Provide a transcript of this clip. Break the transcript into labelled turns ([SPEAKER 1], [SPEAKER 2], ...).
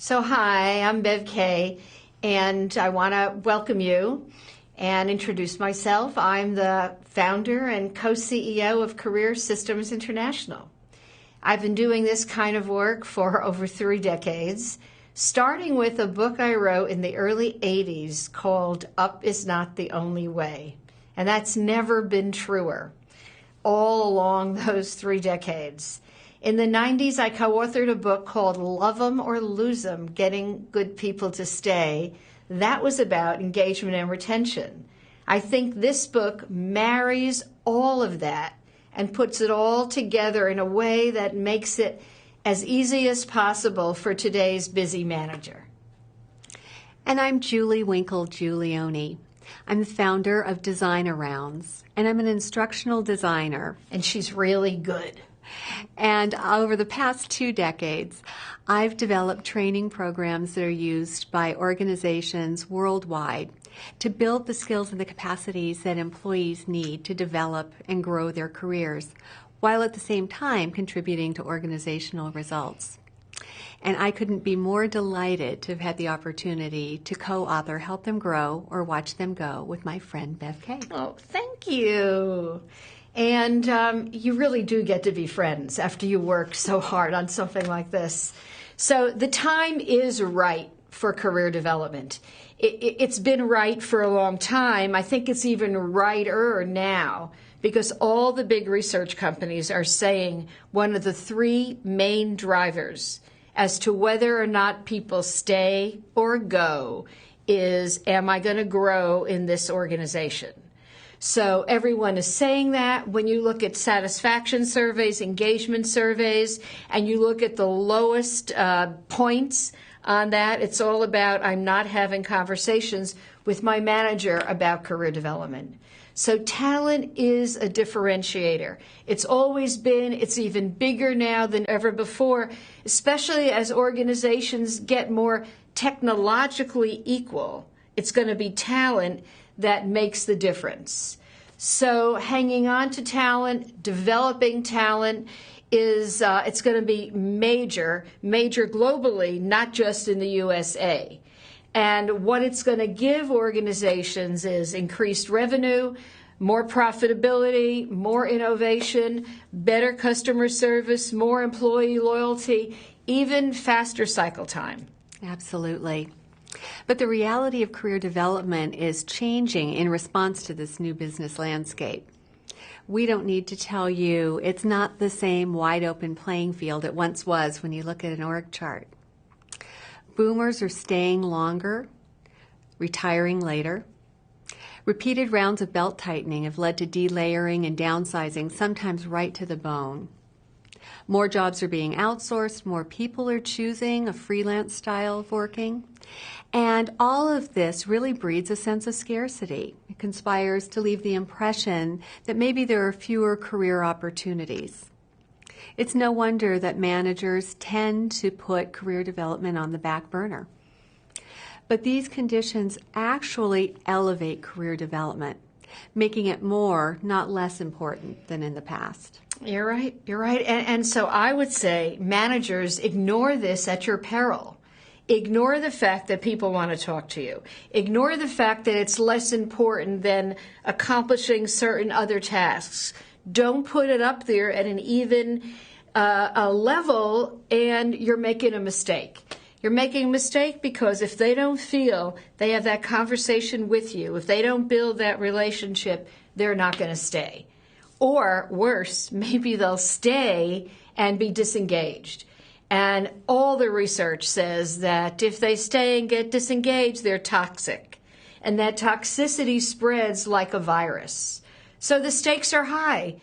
[SPEAKER 1] So hi, I'm Bev Kaye, and I want to welcome you and introduce myself. I'm the founder and co-CEO of Career Systems International. I've been doing this kind of work for over 3 decades, starting with a book I wrote in the early 80s called Up Is Not the Only Way. And that's never been truer all along those 3 decades. In the 90s, I co-authored a book called Love 'Em or Lose 'Em, Getting Good People to Stay. That was about engagement and retention. I think this book marries all of that and puts it all together in a way that makes it as easy as possible for today's busy manager.
[SPEAKER 2] And I'm Winkle Giulioni. I'm the founder of Design Arounds, and I'm an instructional designer.
[SPEAKER 1] And she's really good.
[SPEAKER 2] And over the past 2 decades, I've developed training programs that are used by organizations worldwide to build the skills and the capacities that employees need to develop and grow their careers, while at the same time contributing to organizational results. And I couldn't be more delighted to have had the opportunity to co-author Help Them Grow or Watch Them Go with my friend Bev Kaye.
[SPEAKER 1] Oh, thank you. And you really do get to be friends after you work so hard on something like this. So the time is right for career development. It's been right for a long time. I think it's even righter now because all the big research companies are saying one of the 3 main drivers as to whether or not people stay or go is, am I going to grow in this organization? So everyone is saying that. When you look at satisfaction surveys, engagement surveys, and you look at the lowest points on that, it's all about I'm not having conversations with my manager about career development. So talent is a differentiator. It's always been, it's even bigger now than ever before, especially as organizations get more technologically equal. It's going to be talent that makes the difference. So hanging on to talent, developing talent is it's going to be major globally, not just in the USA. And what it's going to give organizations is increased revenue, more profitability, more innovation, better customer service, more employee loyalty, even faster cycle time.
[SPEAKER 2] Absolutely. But the reality of career development is changing in response to this new business landscape. We don't need to tell you it's not the same wide open playing field it once was when you look at an org chart. Boomers are staying longer, retiring later. Repeated rounds of belt tightening have led to delayering and downsizing, sometimes right to the bone. More jobs are being outsourced, more people are choosing a freelance style of working. And all of this really breeds a sense of scarcity. It conspires to leave the impression that maybe there are fewer career opportunities. It's no wonder that managers tend to put career development on the back burner. But these conditions actually elevate career development, making it more, not less important than in the past.
[SPEAKER 1] You're right. And so I would say managers, ignore this at your peril. Ignore the fact that people want to talk to you. Ignore the fact that it's less important than accomplishing certain other tasks. Don't put it up there at an even a level, and you're making a mistake. You're making a mistake because if they don't feel they have that conversation with you, if they don't build that relationship, they're not going to stay. Or worse, maybe they'll stay and be disengaged. And all the research says that if they stay and get disengaged, they're toxic. And that toxicity spreads like a virus. So the stakes are high.